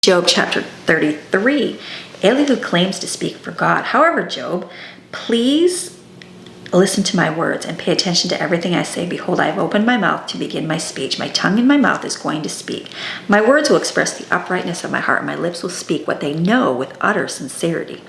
Job chapter 33. Elihu claims to speak for God. However, Job, please listen to my words and pay attention to everything I say. Behold, I have opened my mouth to begin my speech. My tongue in my mouth is going to speak. My words will express the uprightness of my heart. My lips will speak what they know with utter sincerity.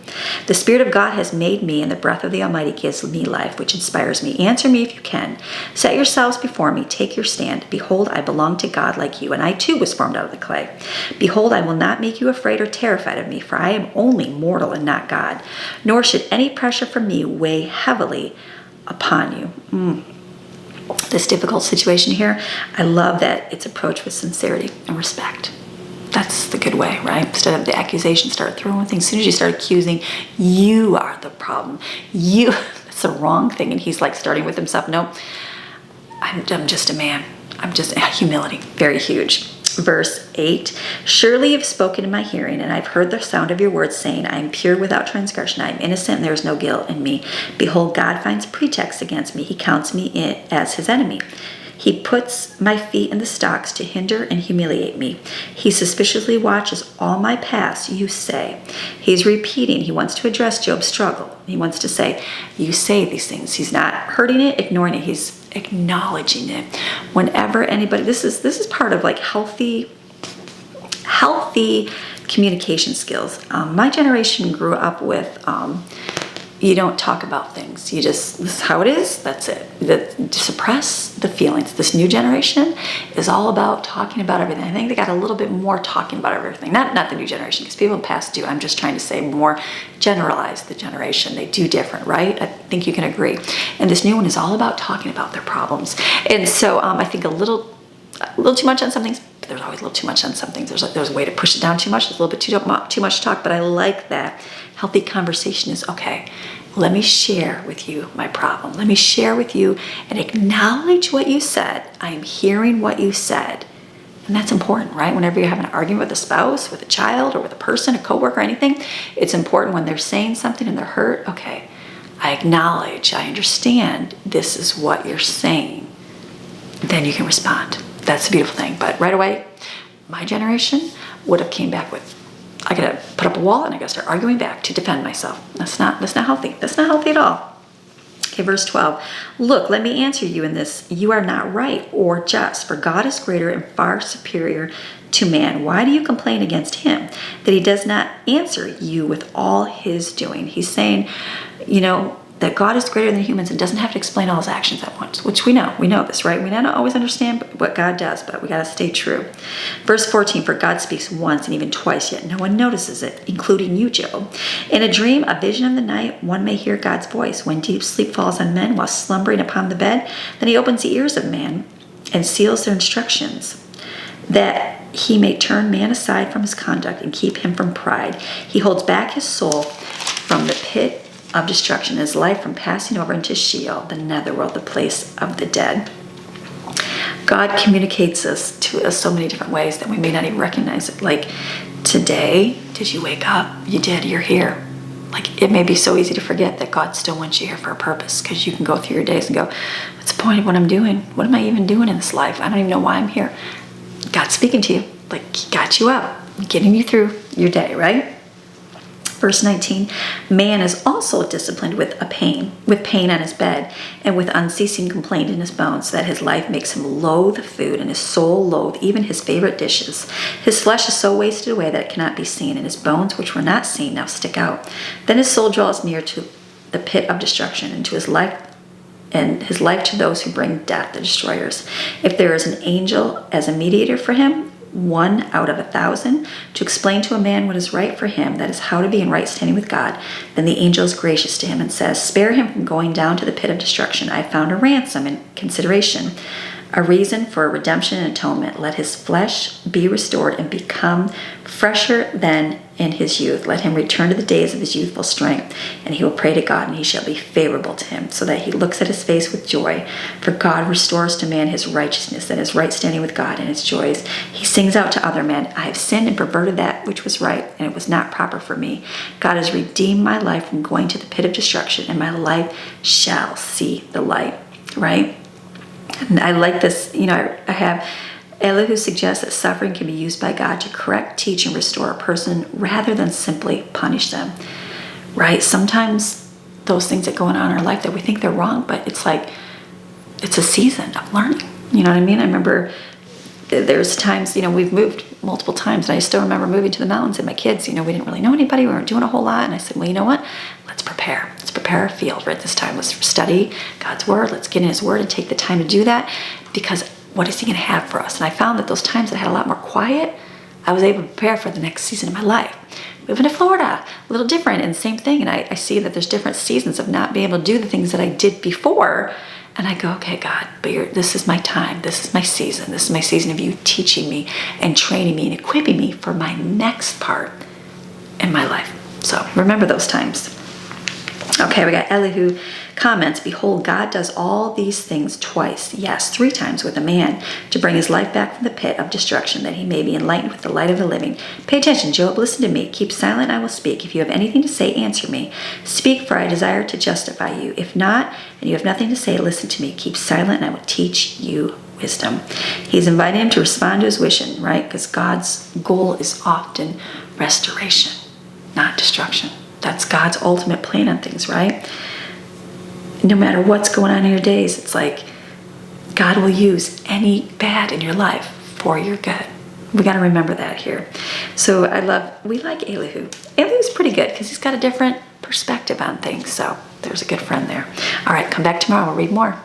The Spirit of God has made me, and the breath of the Almighty gives me life, which inspires me. Answer me if you can. Set yourselves before me. Take your stand. Behold, I belong to God like you, and I too was formed out of the clay. Behold, I will not make you afraid or terrified of me, for I am only mortal and not God. Nor should any pressure from me weigh heavily upon you. This difficult situation here, I love that it's approached with sincerity and respect. That's the good way, right? Instead of the accusation, start throwing things. As soon as you start accusing, you are the problem. That's the wrong thing. And he's like starting with himself. No, I'm just a man. I'm just humility. Very huge. Verse 8, surely you've spoken in my hearing, and I've heard the sound of your words, saying, I am pure without transgression. I am innocent, and there is no guilt in me. Behold, God finds pretext against me. He counts me as his enemy. He puts my feet in the stocks to hinder and humiliate me. He suspiciously watches all my paths, you say. He's repeating. He wants to address Job's struggle. He wants to say, you say these things. He's not hurting it, ignoring it. He's acknowledging it. Whenever anybody, this is part of like healthy communication skills. My generation grew up with you don't talk about things. This is how it is. That's it. Suppress the feelings. This new generation is all about talking about everything. I think they got a little bit more talking about everything. Not the new generation, because people in the past do. I'm just trying to say more generalize the generation. They do different, right? I think you can agree. And this new one is all about talking about their problems. And so I think a little too much on some things. But there's always a little too much on some things. There's a way to push it down too much. There's a little bit too much talk. But I like that. Healthy conversation is, okay, let me share with you my problem. Let me share with you and acknowledge what you said. I am hearing what you said. And that's important, right? Whenever you're having an argument with a spouse, with a child, or with a person, a coworker, anything, it's important when they're saying something and they're hurt. Okay, I acknowledge, I understand this is what you're saying. Then you can respond. That's the beautiful thing. But right away, my generation would have came back with, I gotta put up a wall and I gotta start arguing back to defend myself. That's not healthy. That's not healthy at all. Okay, verse 12. Look, let me answer you in this. You are not right or just, for God is greater and far superior to man. Why do you complain against him that he does not answer you with all his doing? He's saying, that God is greater than humans and doesn't have to explain all his actions at once, which we know. We know this, right? We don't always understand what God does, but we got to stay true. Verse 14, for God speaks once and even twice, yet no one notices it, including you, Job. In a dream, a vision of the night, one may hear God's voice. When deep sleep falls on men while slumbering upon the bed, then he opens the ears of man and seals their instructions, that he may turn man aside from his conduct and keep him from pride. He holds back his soul from the pit of destruction, his life from passing over into Sheol, the netherworld, the place of the dead. God communicates us to us so many different ways that we may not even recognize it. Like, today, did you wake up? You did, you're here. Like, it may be so easy to forget that God still wants you here for a purpose, because you can go through your days and go, what's the point of what I'm doing? What am I even doing in this life? I don't even know why I'm here. God's speaking to you. Like, he got you up, getting you through your day, right? Verse 19, man is also disciplined with pain on his bed, and with unceasing complaint in his bones, so that his life makes him loathe food, and his soul loathe even his favorite dishes. His flesh is so wasted away that it cannot be seen, and his bones, which were not seen, now stick out. Then his soul draws near to the pit of destruction, and to his life to those who bring death, the destroyers. If there is an angel as a mediator for him, 1 out of 1,000, to explain to a man what is right for him, that is how to be in right standing with God, then the angel is gracious to him and says, spare him from going down to the pit of destruction. I have found a ransom and consideration, a reason for redemption and atonement. Let his flesh be restored and become fresher than in his youth. Let him return to the days of his youthful strength, and he will pray to God, and he shall be favorable to him, so that he looks at his face with joy. For God restores to man his righteousness and his right standing with God and his joys. He sings out to other men, I have sinned and perverted that which was right, and it was not proper for me. God has redeemed my life from going to the pit of destruction, and my life shall see the light, right? And I like this, I have Elihu suggests that suffering can be used by God to correct, teach, and restore a person rather than simply punish them. Right? Sometimes those things that go on in our life that we think they're wrong, but it's like, it's a season of learning. You know what I mean? I remember there's times, we've moved multiple times, and I still remember moving to the mountains, and my kids, we didn't really know anybody. We weren't doing a whole lot. And I said, well, you know what? Let's prepare. Let's prepare our field right this time. Let's study God's word. Let's get in his word and take the time to do that, because what is he going to have for us? And I found that those times that I had a lot more quiet, I was able to prepare for the next season of my life. Moving to Florida, a little different, and same thing. And I see that there's different seasons of not being able to do the things that I did before. And I go, okay, God, but this is my time. This is my season. This is my season of you teaching me and training me and equipping me for my next part in my life. So remember those times. Okay, we got Elihu comments, behold, God does all these things twice, yes, 3 times with a man, to bring his life back from the pit of destruction, that he may be enlightened with the light of the living. Pay attention, Job, listen to me. Keep silent, I will speak. If you have anything to say, answer me. Speak, for I desire to justify you. If not, and you have nothing to say, listen to me. Keep silent, and I will teach you wisdom. He's inviting him to respond to his wishing, right? Because God's goal is often restoration, not destruction. That's God's ultimate plan on things, right? No matter what's going on in your days, it's like God will use any bad in your life for your good. We got to remember that here. So we like Elihu. Elihu's pretty good because he's got a different perspective on things. So there's a good friend there. All right, come back tomorrow. We'll read more.